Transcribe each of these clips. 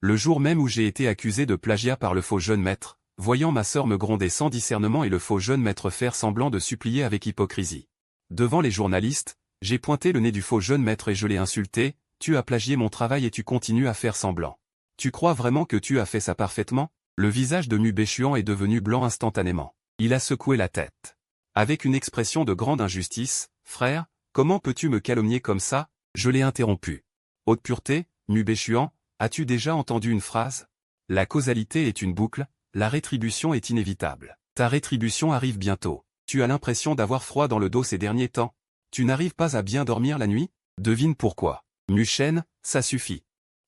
Le jour même où j'ai été accusé de plagiat par le faux jeune maître, voyant ma sœur me gronder sans discernement et le faux jeune maître faire semblant de supplier avec hypocrisie. Devant les journalistes, j'ai pointé le nez du faux jeune maître et je l'ai insulté, tu as plagié mon travail et tu continues à faire semblant. Tu crois vraiment que tu as fait ça parfaitement? Le visage de Mubéchuan est devenu blanc instantanément. Il a secoué la tête. Avec une expression de grande injustice, frère, comment peux-tu me calomnier comme ça? Je l'ai interrompu. Haute pureté, Mubéchuan, as-tu déjà entendu une phrase? La causalité est une boucle, la rétribution est inévitable. Ta rétribution arrive bientôt. Tu as l'impression d'avoir froid dans le dos ces derniers temps. Tu n'arrives pas à bien dormir la nuit? Devine pourquoi. Muchen, ça suffit.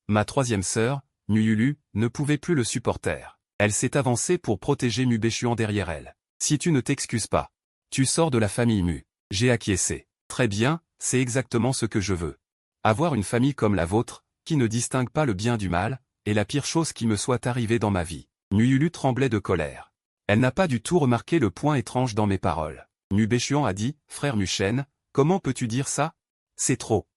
Ma troisième sœur, Nuyulu, ne pouvait plus le supporter. Elle s'est avancée pour protéger Mubéchuan derrière elle. Si tu ne t'excuses pas, tu sors de la famille Mu. J'ai acquiescé. Très bien, c'est exactement ce que je veux. Avoir une famille comme la vôtre, qui ne distingue pas le bien du mal, est la pire chose qui me soit arrivée dans ma vie. Nuyulu tremblait de colère. Elle n'a pas du tout remarqué le point étrange dans mes paroles. Mubéchuan a dit, frère Muchen, comment peux-tu dire ça? C'est trop,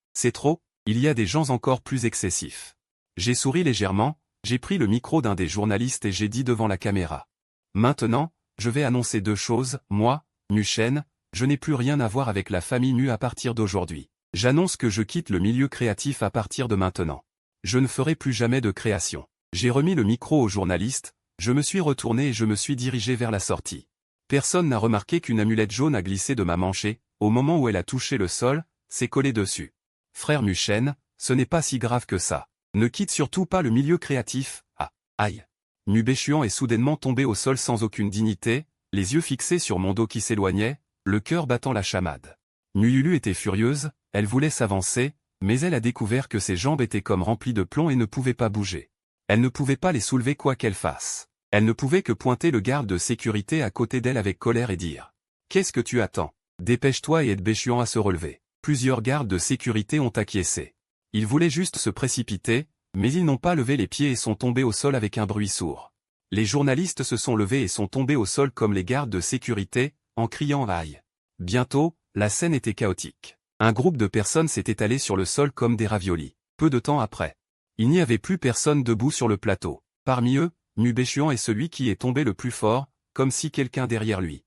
il y a des gens encore plus excessifs. J'ai souri légèrement, j'ai pris le micro d'un des journalistes et j'ai dit devant la caméra. Maintenant, je vais annoncer deux choses, moi, Muchen, je n'ai plus rien à voir avec la famille Mu à partir d'aujourd'hui. J'annonce que je quitte le milieu créatif à partir de maintenant. Je ne ferai plus jamais de création. J'ai remis le micro au journaliste, je me suis retourné et je me suis dirigé vers la sortie. Personne n'a remarqué qu'une amulette jaune a glissé de ma manche et, au moment où elle a touché le sol, s'est collée dessus. Frère Muchen, ce n'est pas si grave que ça. Ne quitte surtout pas le milieu créatif. Ah, aïe. Mubéchuan est soudainement tombé au sol sans aucune dignité, les yeux fixés sur mon dos qui s'éloignait, le cœur battant la chamade. Nuyulu était furieuse, elle voulait s'avancer, mais elle a découvert que ses jambes étaient comme remplies de plomb et ne pouvaient pas bouger. Elle ne pouvait pas les soulever quoi qu'elle fasse. Elle ne pouvait que pointer le garde de sécurité à côté d'elle avec colère et dire « Qu'est-ce que tu attends? Dépêche-toi et aide Béchuan à se relever. » Plusieurs gardes de sécurité ont acquiescé. Ils voulaient juste se précipiter, mais ils n'ont pas levé les pieds et sont tombés au sol avec un bruit sourd. Les journalistes se sont levés et sont tombés au sol comme les gardes de sécurité, en criant « Aïe !» Bientôt, la scène était chaotique. Un groupe de personnes s'est étalé sur le sol comme des raviolis. Peu de temps après, il n'y avait plus personne debout sur le plateau. Parmi eux, Mubéchuan est celui qui est tombé le plus fort, comme si quelqu'un derrière lui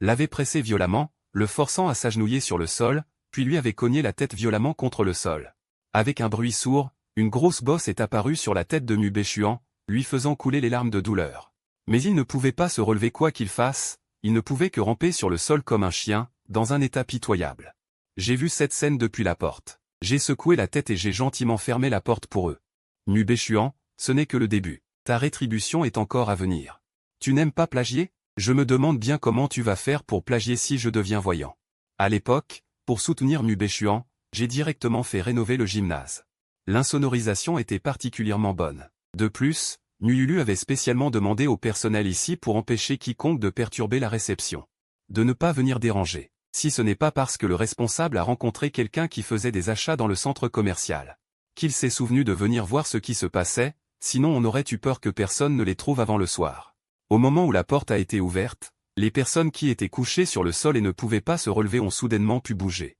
l'avait pressé violemment, le forçant à s'agenouiller sur le sol, puis lui avait cogné la tête violemment contre le sol. Avec un bruit sourd, une grosse bosse est apparue sur la tête de Mubéchuan, lui faisant couler les larmes de douleur. Mais il ne pouvait pas se relever quoi qu'il fasse, il ne pouvait que ramper sur le sol comme un chien, dans un état pitoyable. J'ai vu cette scène depuis la porte. J'ai secoué la tête et j'ai gentiment fermé la porte pour eux. Mubéchuan, ce n'est que le début. Ta rétribution est encore à venir. Tu n'aimes pas plagier? Je me demande bien comment tu vas faire pour plagier si je deviens voyant. À l'époque, pour soutenir Mubéchuan, j'ai directement fait rénover le gymnase. L'insonorisation était particulièrement bonne. De plus, Nuyulu avait spécialement demandé au personnel ici pour empêcher quiconque de perturber la réception. De ne pas venir déranger. Si ce n'est pas parce que le responsable a rencontré quelqu'un qui faisait des achats dans le centre commercial, qu'il s'est souvenu de venir voir ce qui se passait, sinon on aurait eu peur que personne ne les trouve avant le soir. Au moment où la porte a été ouverte, les personnes qui étaient couchées sur le sol et ne pouvaient pas se relever ont soudainement pu bouger.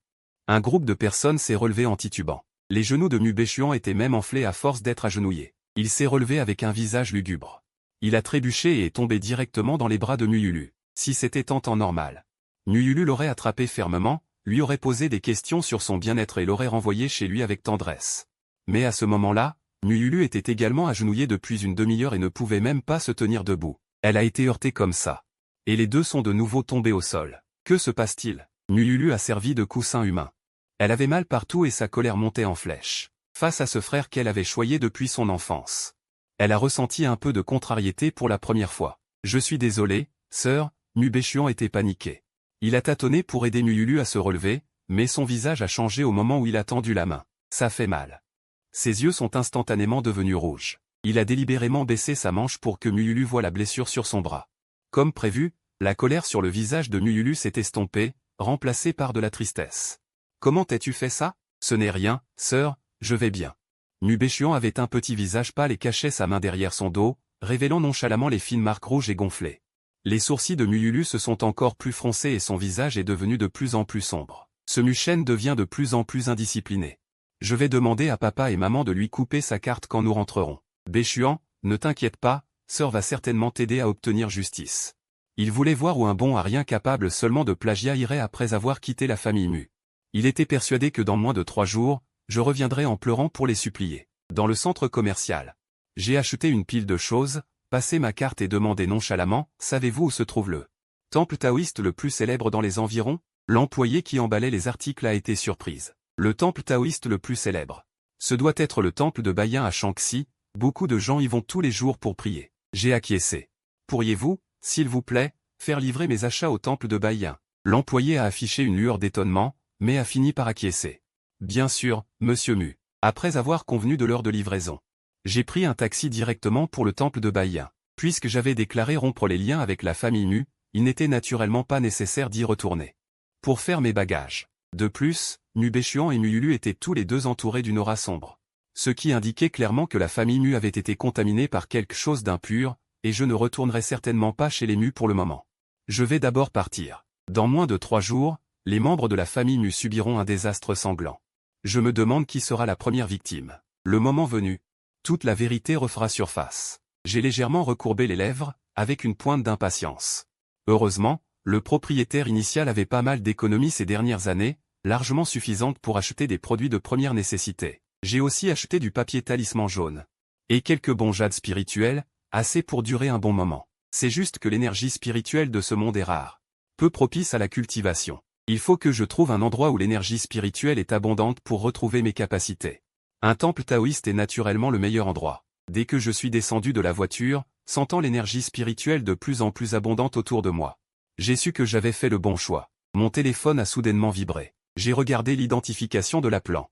Un groupe de personnes s'est relevé en titubant. Les genoux de Mubéchuan étaient même enflés à force d'être agenouillés. Il s'est relevé avec un visage lugubre. Il a trébuché et est tombé directement dans les bras de Nuyulu. Si c'était en temps normal, Nuyulu l'aurait attrapé fermement, lui aurait posé des questions sur son bien-être et l'aurait renvoyé chez lui avec tendresse. Mais à ce moment-là, Nuyulu était également agenouillée depuis une demi-heure et ne pouvait même pas se tenir debout. Elle a été heurtée comme ça. Et les deux sont de nouveau tombés au sol. Que se passe-t-il? Nuyulu a servi de coussin humain. Elle avait mal partout et sa colère montait en flèche. Face à ce frère qu'elle avait choyé depuis son enfance. Elle a ressenti un peu de contrariété pour la première fois. Je suis désolé, sœur, Mubéchuan était paniqué. Il a tâtonné pour aider Nuyulu à se relever, mais son visage a changé au moment où il a tendu la main. Ça fait mal. Ses yeux sont instantanément devenus rouges. Il a délibérément baissé sa manche pour que Nuyulu voie la blessure sur son bras. Comme prévu, la colère sur le visage de Nuyulu s'est estompée, remplacée par de la tristesse. Comment t'as-tu fait ça? Ce n'est rien, sœur, je vais bien. Mubéchuan avait un petit visage pâle et cachait sa main derrière son dos, révélant nonchalamment les fines marques rouges et gonflées. Les sourcils de Nuyulu se sont encore plus froncés et son visage est devenu de plus en plus sombre. Ce Muchen devient de plus en plus indiscipliné. Je vais demander à papa et maman de lui couper sa carte quand nous rentrerons. Béchuan, ne t'inquiète pas, sœur va certainement t'aider à obtenir justice. Il voulait voir où un bon à rien capable seulement de plagiat irait après avoir quitté la famille Mu. Il était persuadé que dans moins de 3 jours, je reviendrais en pleurant pour les supplier. Dans le centre commercial. J'ai acheté une pile de choses, passé ma carte et demandé nonchalamment, savez-vous où se trouve le temple taoïste le plus célèbre dans les environs? L'employé qui emballait les articles a été surprise. Le temple taoïste le plus célèbre. Ce doit être le temple de Baiyin à Shanxi, beaucoup de gens y vont tous les jours pour prier. J'ai acquiescé. Pourriez-vous, s'il vous plaît, faire livrer mes achats au temple de Baiyin? L'employé a affiché une lueur d'étonnement, mais a fini par acquiescer. Bien sûr, monsieur Mu. Après avoir convenu de l'heure de livraison. J'ai pris un taxi directement pour le temple de Baiyin. Puisque j'avais déclaré rompre les liens avec la famille Mu, il n'était naturellement pas nécessaire d'y retourner. Pour faire mes bagages. De plus, Mu Béchuan et Mu Yulu étaient tous les deux entourés d'une aura sombre. Ce qui indiquait clairement que la famille Mu avait été contaminée par quelque chose d'impur, et je ne retournerai certainement pas chez les Mu pour le moment. Je vais d'abord partir. Dans moins de 3 jours, les membres de la famille Mu subiront un désastre sanglant. Je me demande qui sera la première victime. Le moment venu, toute la vérité refera surface. J'ai légèrement recourbé les lèvres, avec une pointe d'impatience. Heureusement, le propriétaire initial avait pas mal d'économies ces dernières années, largement suffisantes pour acheter des produits de première nécessité. J'ai aussi acheté du papier talisman jaune. Et quelques bons jades spirituels, assez pour durer un bon moment. C'est juste que l'énergie spirituelle de ce monde est rare. Peu propice à la cultivation. Il faut que je trouve un endroit où l'énergie spirituelle est abondante pour retrouver mes capacités. Un temple taoïste est naturellement le meilleur endroit. Dès que je suis descendu de la voiture, sentant l'énergie spirituelle de plus en plus abondante autour de moi. J'ai su que j'avais fait le bon choix. Mon téléphone a soudainement vibré. J'ai regardé l'identification de l'appelant.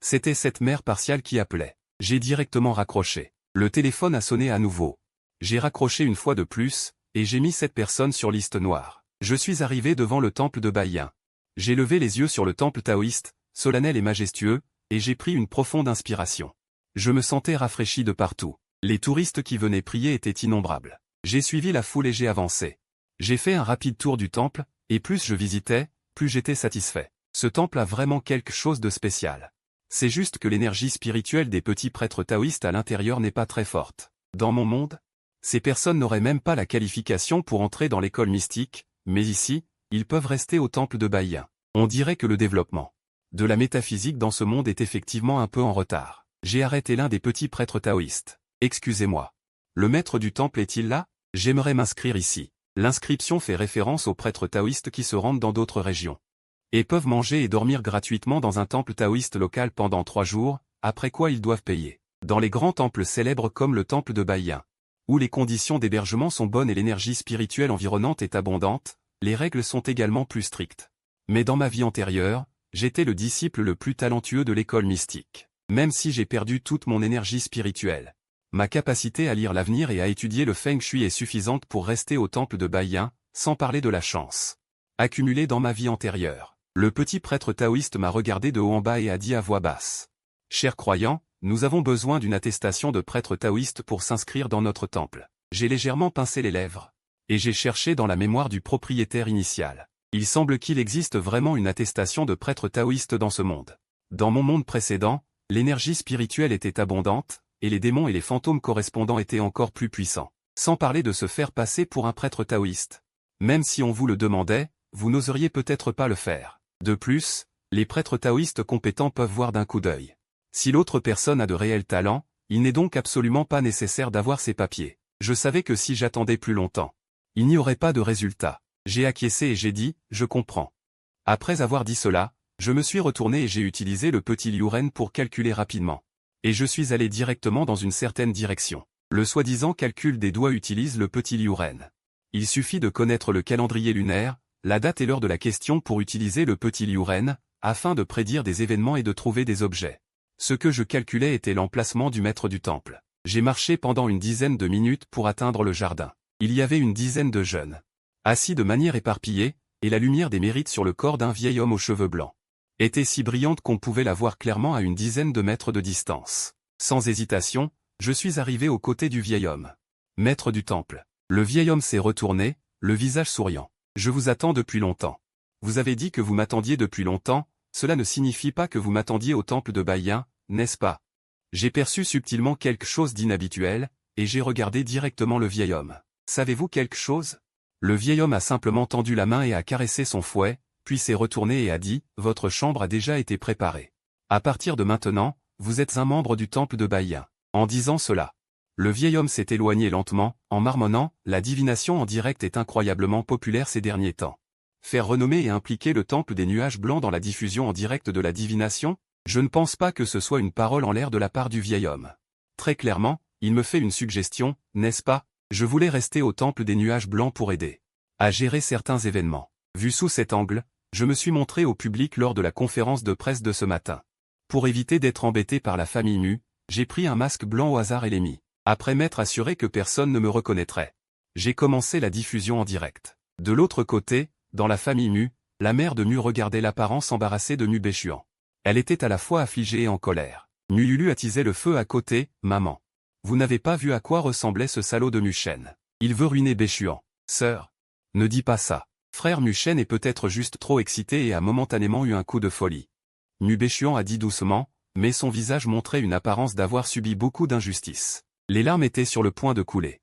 C'était cette mère partiale qui appelait. J'ai directement raccroché. Le téléphone a sonné à nouveau. J'ai raccroché une fois de plus, et j'ai mis cette personne sur liste noire. Je suis arrivé devant le temple de Baiyin. J'ai levé les yeux sur le temple taoïste, solennel et majestueux, et j'ai pris une profonde inspiration. Je me sentais rafraîchi de partout. Les touristes qui venaient prier étaient innombrables. J'ai suivi la foule et j'ai avancé. J'ai fait un rapide tour du temple, et plus je visitais, plus j'étais satisfait. Ce temple a vraiment quelque chose de spécial. C'est juste que l'énergie spirituelle des petits prêtres taoïstes à l'intérieur n'est pas très forte. Dans mon monde, ces personnes n'auraient même pas la qualification pour entrer dans l'école mystique, mais ici, ils peuvent rester au temple de Baiyin. On dirait que le développement de la métaphysique dans ce monde est effectivement un peu en retard. J'ai arrêté l'un des petits prêtres taoïstes. Excusez-moi. Le maître du temple est-il là? J'aimerais m'inscrire ici. L'inscription fait référence aux prêtres taoïstes qui se rendent dans d'autres régions. Et peuvent manger et dormir gratuitement dans un temple taoïste local pendant 3 jours, après quoi ils doivent payer. Dans les grands temples célèbres comme le temple de Baiyin, où les conditions d'hébergement sont bonnes et l'énergie spirituelle environnante est abondante, les règles sont également plus strictes. Mais dans ma vie antérieure, j'étais le disciple le plus talentueux de l'école mystique. Même si j'ai perdu toute mon énergie spirituelle. Ma capacité à lire l'avenir et à étudier le Feng Shui est suffisante pour rester au temple de Baiyin, sans parler de la chance accumulée dans ma vie antérieure. Le petit prêtre taoïste m'a regardé de haut en bas et a dit à voix basse. Chers croyants, nous avons besoin d'une attestation de prêtre taoïste pour s'inscrire dans notre temple. J'ai légèrement pincé les lèvres. Et j'ai cherché dans la mémoire du propriétaire initial. Il semble qu'il existe vraiment une attestation de prêtre taoïste dans ce monde. Dans mon monde précédent, l'énergie spirituelle était abondante, et les démons et les fantômes correspondants étaient encore plus puissants. Sans parler de se faire passer pour un prêtre taoïste. Même si on vous le demandait, vous n'oseriez peut-être pas le faire. De plus, les prêtres taoïstes compétents peuvent voir d'un coup d'œil. Si l'autre personne a de réels talents, il n'est donc absolument pas nécessaire d'avoir ses papiers. Je savais que si j'attendais plus longtemps, il n'y aurait pas de résultat. J'ai acquiescé et j'ai dit, je comprends. Après avoir dit cela, je me suis retourné et j'ai utilisé le petit Liuren pour calculer rapidement. Et je suis allé directement dans une certaine direction. Le soi-disant calcul des doigts utilise le petit Liuren. Il suffit de connaître le calendrier lunaire, la date et l'heure de la question pour utiliser le petit Liuren, afin de prédire des événements et de trouver des objets. Ce que je calculais était l'emplacement du maître du temple. J'ai marché pendant une dizaine de minutes pour atteindre le jardin. Il y avait une dizaine de jeunes, assis de manière éparpillée, et la lumière des mérites sur le corps d'un vieil homme aux cheveux blancs était si brillante qu'on pouvait la voir clairement à une dizaine de mètres de distance. Sans hésitation, je suis arrivé aux côtés du vieil homme. Maître du temple. Le vieil homme s'est retourné, le visage souriant. Je vous attends depuis longtemps. Vous avez dit que vous m'attendiez depuis longtemps, cela ne signifie pas que vous m'attendiez au temple de Baiyin, n'est-ce pas? J'ai perçu subtilement quelque chose d'inhabituel, et j'ai regardé directement le vieil homme. Savez-vous quelque chose? Le vieil homme a simplement tendu la main et a caressé son fouet, puis s'est retourné et a dit, « Votre chambre a déjà été préparée. À partir de maintenant, vous êtes un membre du temple de Baïa. » En disant cela, le vieil homme s'est éloigné lentement, en marmonnant, « La divination en direct est incroyablement populaire ces derniers temps. » Faire renommer et impliquer le temple des nuages blancs dans la diffusion en direct de la divination? Je ne pense pas que ce soit une parole en l'air de la part du vieil homme. Très clairement, il me fait une suggestion, n'est-ce pas? Je voulais rester au temple des nuages blancs pour aider à gérer certains événements. Vu sous cet angle, je me suis montré au public lors de la conférence de presse de ce matin. Pour éviter d'être embêté par la famille Mu, j'ai pris un masque blanc au hasard et l'ai mis. Après m'être assuré que personne ne me reconnaîtrait, j'ai commencé la diffusion en direct. De l'autre côté, dans la famille Mu, la mère de Mu regardait l'apparence embarrassée de Mu Béchuan. Elle était à la fois affligée et en colère. Mu Yulu attisait le feu à côté, « Maman. Vous n'avez pas vu à quoi ressemblait ce salaud de Muchen. Il veut ruiner Béchuan. Sœur. Ne dis pas ça. Frère Muchen est peut-être juste trop excité et a momentanément eu un coup de folie. » Mu Béchuan a dit doucement, mais son visage montrait une apparence d'avoir subi beaucoup d'injustice. Les larmes étaient sur le point de couler.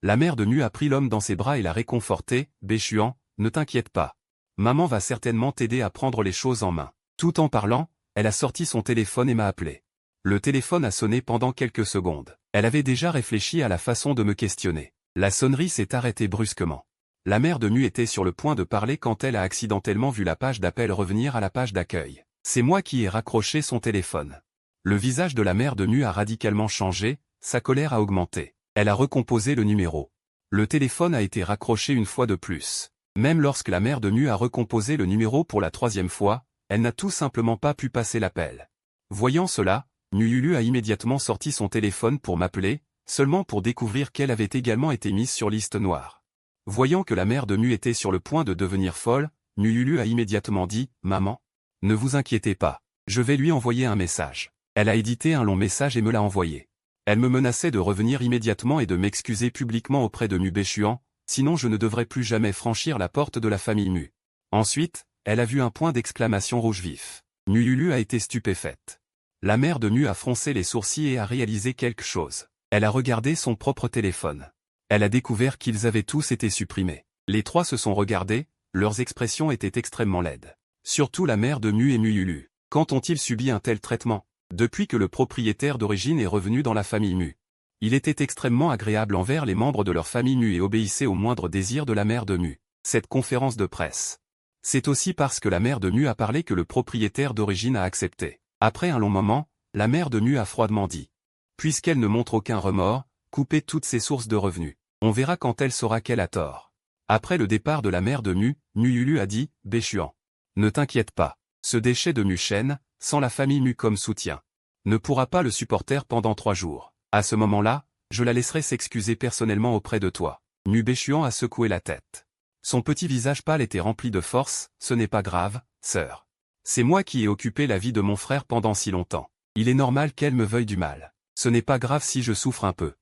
La mère de Mu a pris l'homme dans ses bras et l'a réconforté, « Béchuan, ne t'inquiète pas. Maman va certainement t'aider à prendre les choses en main. » Tout en parlant, elle a sorti son téléphone et m'a appelé. Le téléphone a sonné pendant quelques secondes. Elle avait déjà réfléchi à la façon de me questionner. La sonnerie s'est arrêtée brusquement. La mère de Mu était sur le point de parler quand elle a accidentellement vu la page d'appel revenir à la page d'accueil. C'est moi qui ai raccroché son téléphone. Le visage de la mère de Mu a radicalement changé, sa colère a augmenté. Elle a recomposé le numéro. Le téléphone a été raccroché une fois de plus. Même lorsque la mère de Mu a recomposé le numéro pour la 3e fois, elle n'a tout simplement pas pu passer l'appel. Voyant cela, Mu Yulu a immédiatement sorti son téléphone pour m'appeler, seulement pour découvrir qu'elle avait également été mise sur liste noire. Voyant que la mère de Mu était sur le point de devenir folle, Mu Yulu a immédiatement dit, « Maman, ne vous inquiétez pas, je vais lui envoyer un message. » Elle a édité un long message et me l'a envoyé. Elle me menaçait de revenir immédiatement et de m'excuser publiquement auprès de Mu Béchuan, sinon je ne devrais plus jamais franchir la porte de la famille Mu. Ensuite, elle a vu un point d'exclamation rouge vif. Mu Yulu a été stupéfaite. La mère de Mu a froncé les sourcils et a réalisé quelque chose. Elle a regardé son propre téléphone. Elle a découvert qu'ils avaient tous été supprimés. Les trois se sont regardés, leurs expressions étaient extrêmement laides. Surtout la mère de Mu et Mu Yulu. Quand ont-ils subi un tel traitement? Depuis que le propriétaire d'origine est revenu dans la famille Mu. Il était extrêmement agréable envers les membres de leur famille Mu et obéissait au moindre désir de la mère de Mu. Cette conférence de presse. C'est aussi parce que la mère de Mu a parlé que le propriétaire d'origine a accepté. Après un long moment, la mère de Mu a froidement dit. Puisqu'elle ne montre aucun remords, coupez toutes ses sources de revenus. On verra quand elle saura qu'elle a tort. Après le départ de la mère de Mu, Mu Yulu a dit, « Béchuan. Ne t'inquiète pas. Ce déchet de Muchen, sans la famille Mu comme soutien, ne pourra pas le supporter pendant 3 jours. À ce moment-là, je la laisserai s'excuser personnellement auprès de toi. » Mu Béchuan a secoué la tête. Son petit visage pâle était rempli de force, « Ce n'est pas grave, sœur. C'est moi qui ai occupé la vie de mon frère pendant si longtemps. Il est normal qu'elle me veuille du mal. Ce n'est pas grave si je souffre un peu.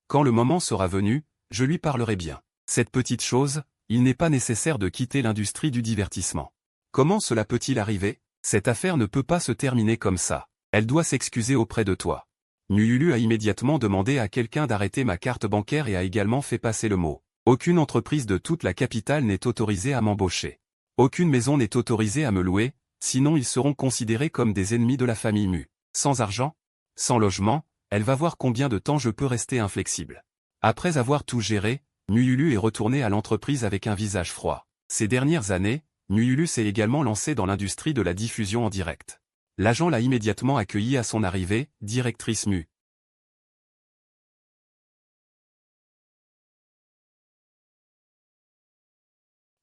Quand le moment sera venu, je lui parlerai bien. Cette petite chose, il n'est pas nécessaire de quitter l'industrie du divertissement. Comment cela peut-il arriver? Cette affaire ne peut pas se terminer comme ça. Elle doit s'excuser auprès de toi. » Mu Yulu a immédiatement demandé à quelqu'un d'arrêter ma carte bancaire et a également fait passer le mot. Aucune entreprise de toute la capitale n'est autorisée à m'embaucher. Aucune maison n'est autorisée à me louer, sinon ils seront considérés comme des ennemis de la famille Mu. Sans argent? Sans logement? Elle va voir combien de temps je peux rester inflexible. Après avoir tout géré, Mu Yulu est retourné à l'entreprise avec un visage froid. Ces dernières années, Mu Yulu s'est également lancé dans l'industrie de la diffusion en direct. L'agent l'a immédiatement accueilli à son arrivée, « Directrice Mu.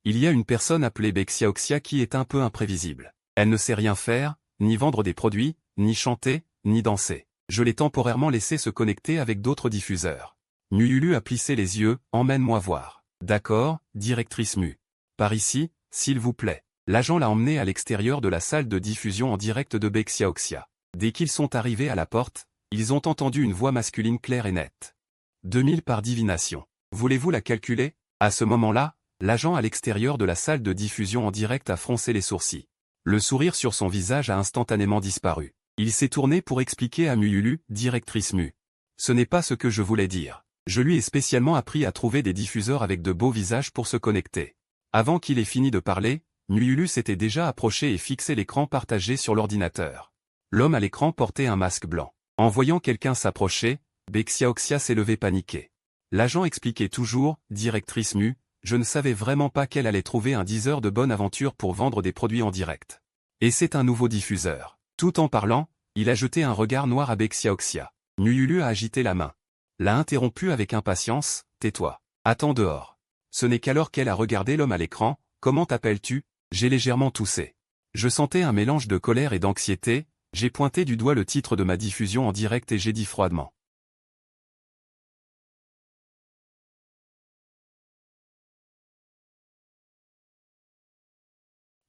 Il y a une personne appelée Bexiaoxia qui est un peu imprévisible. Elle ne sait rien faire, ni vendre des produits, ni chanter, ni danser. Je l'ai temporairement laissé se connecter avec d'autres diffuseurs. » Mu Yulu a plissé les yeux, « Emmène-moi voir. » D'accord, directrice Mu. Par ici, s'il vous plaît. L'agent l'a emmené à l'extérieur de la salle de diffusion en direct de Bexiaoxia. Dès qu'ils sont arrivés à la porte, ils ont entendu une voix masculine claire et nette. 2000 par divination. Voulez-vous la calculer? À ce moment-là, L'agent à l'extérieur de la salle de diffusion en direct a froncé les sourcils. Le sourire sur son visage a instantanément disparu. Il s'est tourné pour expliquer à Mululu, directrice Mu. Ce n'est pas ce que je voulais dire. Je lui ai spécialement appris à trouver des diffuseurs avec de beaux visages pour se connecter. Avant qu'il ait fini de parler, Mululu s'était déjà approché et fixé l'écran partagé sur l'ordinateur. L'homme à l'écran portait un masque blanc. En voyant quelqu'un s'approcher, Bexiaoxia s'est levé paniqué. L'agent expliquait toujours, directrice Mu, je ne savais vraiment pas qu'elle allait trouver un diseur de bonne aventure pour vendre des produits en direct. Et c'est un nouveau diffuseur. Tout en parlant, il a jeté un regard noir à Bexiaoxia. Mululu a agité la main. L'a interrompu avec impatience, tais-toi. Attends dehors. Ce n'est qu'alors qu'elle a regardé l'homme à l'écran, comment t'appelles-tu? J'ai légèrement toussé. Je sentais un mélange de colère et d'anxiété, j'ai pointé du doigt le titre de ma diffusion en direct et j'ai dit froidement.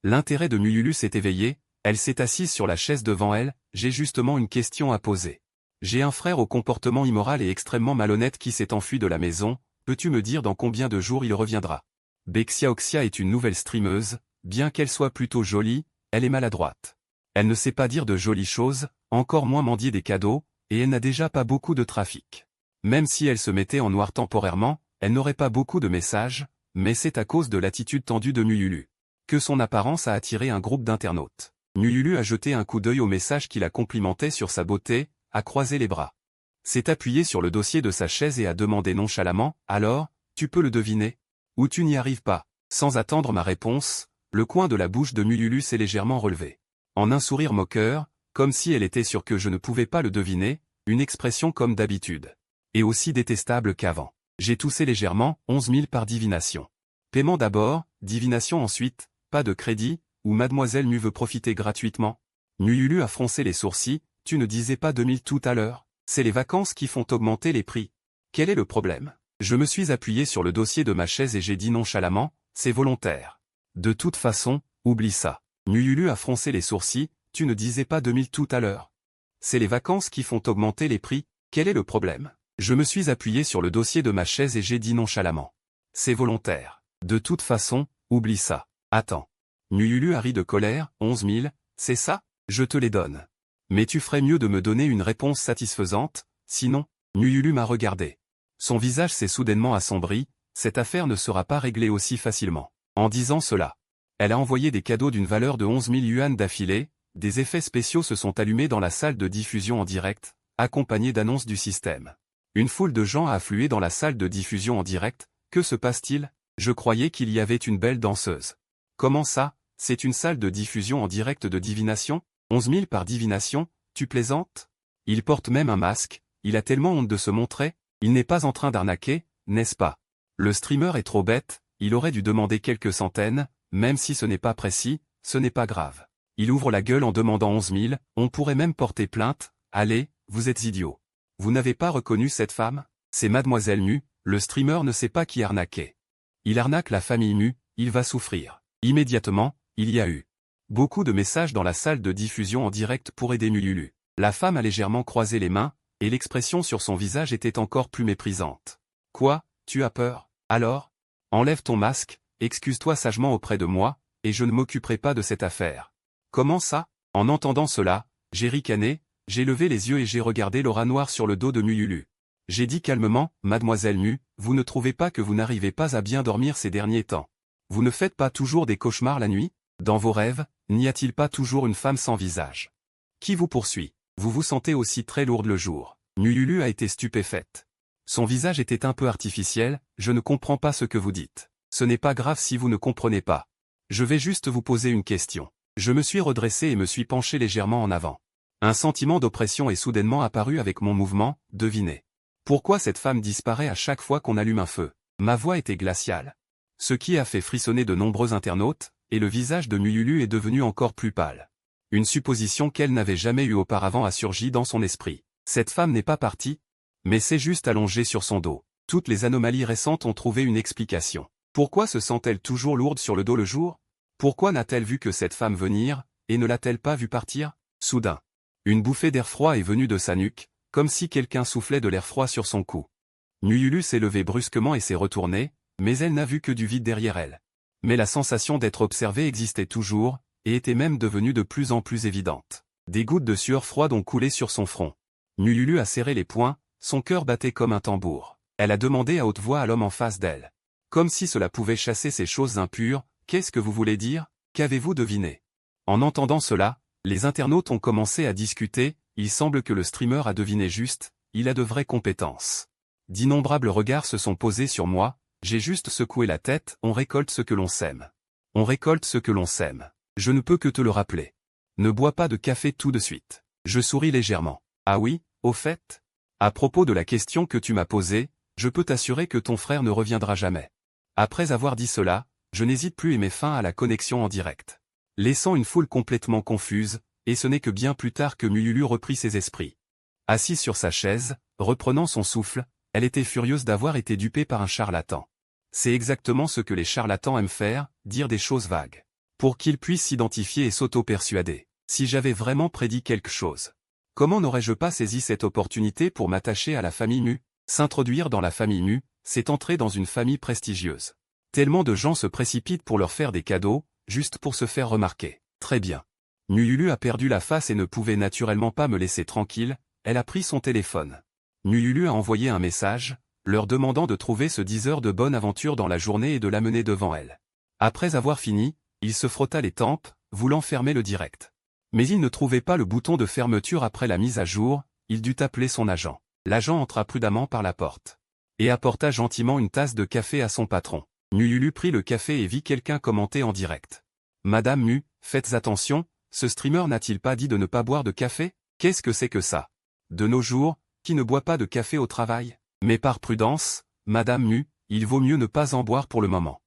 L'intérêt de Mululu s'est éveillé, elle s'est assise sur la chaise devant elle, j'ai justement une question à poser. J'ai un frère au comportement immoral et extrêmement malhonnête qui s'est enfui de la maison, peux-tu me dire dans combien de jours il reviendra? Bexiaoxia est une nouvelle streameuse, bien qu'elle soit plutôt jolie, elle est maladroite. Elle ne sait pas dire de jolies choses, encore moins mendier des cadeaux, et elle n'a déjà pas beaucoup de trafic. Même si elle se mettait en noir temporairement, elle n'aurait pas beaucoup de messages, mais c'est à cause de l'attitude tendue de Mululu que son apparence a attiré un groupe d'internautes. Mululu a jeté un coup d'œil au message qui la complimentait sur sa beauté, a croisé les bras. S'est appuyé sur le dossier de sa chaise et a demandé nonchalamment, alors, tu peux le deviner? Ou tu n'y arrives pas? Sans attendre ma réponse, le coin de la bouche de Mululu s'est légèrement relevé. En un sourire moqueur, comme si elle était sûre que je ne pouvais pas le deviner, une expression comme d'habitude. Et aussi détestable qu'avant. J'ai toussé légèrement, 11 000 par divination. Paiement d'abord, divination ensuite, pas de crédit, ou mademoiselle Mu veut profiter gratuitement? Mululu a froncé les sourcils, tu ne disais pas 2000 tout à l'heure, c'est les vacances qui font augmenter les prix. Quel est le problème? Je me suis appuyé sur le dossier de ma chaise et j'ai dit nonchalamment, c'est volontaire. De toute façon, oublie ça. Mululu a froncé les sourcils, tu ne disais pas 2000 tout à l'heure. C'est les vacances qui font augmenter les prix, quel est le problème? Je me suis appuyé sur le dossier de ma chaise et j'ai dit nonchalamment. C'est volontaire. De toute façon, oublie ça. Attends. Mululu a ri de colère, 11 000, c'est ça? Je te les donne. Mais tu ferais mieux de me donner une réponse satisfaisante, sinon, Mululu m'a regardé. Son visage s'est soudainement assombri, cette affaire ne sera pas réglée aussi facilement. En disant cela, elle a envoyé des cadeaux d'une valeur de 11 000 yuan d'affilée, des effets spéciaux se sont allumés dans la salle de diffusion en direct, accompagnés d'annonces du système. Une foule de gens a afflué dans la salle de diffusion en direct, que se passe-t-il? Je croyais qu'il y avait une belle danseuse. Comment ça, c'est une salle de diffusion en direct de divination? 11 000 par divination, tu plaisantes? Il porte même un masque, il a tellement honte de se montrer, il n'est pas en train d'arnaquer, n'est-ce pas? Le streamer est trop bête, il aurait dû demander quelques centaines, même si ce n'est pas précis, ce n'est pas grave. Il ouvre la gueule en demandant 11 000, on pourrait même porter plainte, allez, vous êtes idiots. Vous n'avez pas reconnu cette femme? C'est mademoiselle Mu, le streamer ne sait pas qui arnaquer. Il arnaque la famille Mu, il va souffrir. Immédiatement, il y a eu beaucoup de messages dans la salle de diffusion en direct pour aider Mululu. La femme a légèrement croisé les mains, et l'expression sur son visage était encore plus méprisante. Quoi, tu as peur? Alors? Enlève ton masque, excuse-toi sagement auprès de moi, et je ne m'occuperai pas de cette affaire. Comment ça? En entendant cela, j'ai ricané, j'ai levé les yeux et j'ai regardé l'aura noire sur le dos de Mululu. J'ai dit calmement, mademoiselle Mu, vous ne trouvez pas que vous n'arrivez pas à bien dormir ces derniers temps? Vous ne faites pas toujours des cauchemars la nuit? Dans vos rêves, n'y a-t-il pas toujours une femme sans visage? Qui vous poursuit? Vous vous sentez aussi très lourde le jour. Mululu a été stupéfaite. Son visage était un peu artificiel, je ne comprends pas ce que vous dites. Ce n'est pas grave si vous ne comprenez pas. Je vais juste vous poser une question. Je me suis redressé et me suis penché légèrement en avant. Un sentiment d'oppression est soudainement apparu avec mon mouvement, devinez. Pourquoi cette femme disparaît à chaque fois qu'on allume un feu? Ma voix était glaciale. Ce qui a fait frissonner de nombreux internautes, et le visage de Mululu est devenu encore plus pâle. Une supposition qu'elle n'avait jamais eue auparavant a surgi dans son esprit. Cette femme n'est pas partie, mais c'est juste allongée sur son dos. Toutes les anomalies récentes ont trouvé une explication. Pourquoi se sent-elle toujours lourde sur le dos le jour? Pourquoi n'a-t-elle vu que cette femme venir, et ne l'a-t-elle pas vue partir? Soudain, une bouffée d'air froid est venue de sa nuque, comme si quelqu'un soufflait de l'air froid sur son cou. Mululu s'est levé brusquement et s'est retourné, Mais elle n'a vu que du vide derrière elle. Mais la sensation d'être observée existait toujours, et était même devenue de plus en plus évidente. Des gouttes de sueur froide ont coulé sur son front. Nululu a serré les poings, son cœur battait comme un tambour. Elle a demandé à haute voix à l'homme en face d'elle. Comme si cela pouvait chasser ces choses impures, « Qu'est-ce que vous voulez dire? Qu'avez-vous deviné ?» En entendant cela, les internautes ont commencé à discuter, il semble que le streamer a deviné juste, il a de vraies compétences. D'innombrables regards se sont posés sur moi, j'ai juste secoué la tête, on récolte ce que l'on sème. On récolte ce que l'on sème. Je ne peux que te le rappeler. Ne bois pas de café tout de suite. Je souris légèrement. Ah oui, au fait? À propos de la question que tu m'as posée, je peux t'assurer que ton frère ne reviendra jamais. Après avoir dit cela, je n'hésite plus et mets fin à la connexion en direct. Laissant une foule complètement confuse, et ce n'est que bien plus tard que Mululu reprit ses esprits. Assise sur sa chaise, reprenant son souffle, elle était furieuse d'avoir été dupée par un charlatan. C'est exactement ce que les charlatans aiment faire, dire des choses vagues. Pour qu'ils puissent s'identifier et s'auto-persuader. Si j'avais vraiment prédit quelque chose. Comment n'aurais-je pas saisi cette opportunité pour m'attacher à la famille Mu? S'introduire dans la famille Mu, c'est entrer dans une famille prestigieuse. Tellement de gens se précipitent pour leur faire des cadeaux, juste pour se faire remarquer. Très bien. Nululu a perdu la face et ne pouvait naturellement pas me laisser tranquille, elle a pris son téléphone. Nululu a envoyé un message, leur demandant de trouver ce 10 heures de bonne aventure dans la journée et de l'amener devant elle. Après avoir fini, il se frotta les tempes, voulant fermer le direct. Mais il ne trouvait pas le bouton de fermeture après la mise à jour, il dut appeler son agent. L'agent entra prudemment par la porte. Et apporta gentiment une tasse de café à son patron. Nululu prit le café et vit quelqu'un commenter en direct. Madame Mu, faites attention, ce streamer n'a-t-il pas dit de ne pas boire de café? Qu'est-ce que c'est que ça? De nos jours, qui ne boit pas de café au travail? Mais par prudence, Madame Mu, il vaut mieux ne pas en boire pour le moment.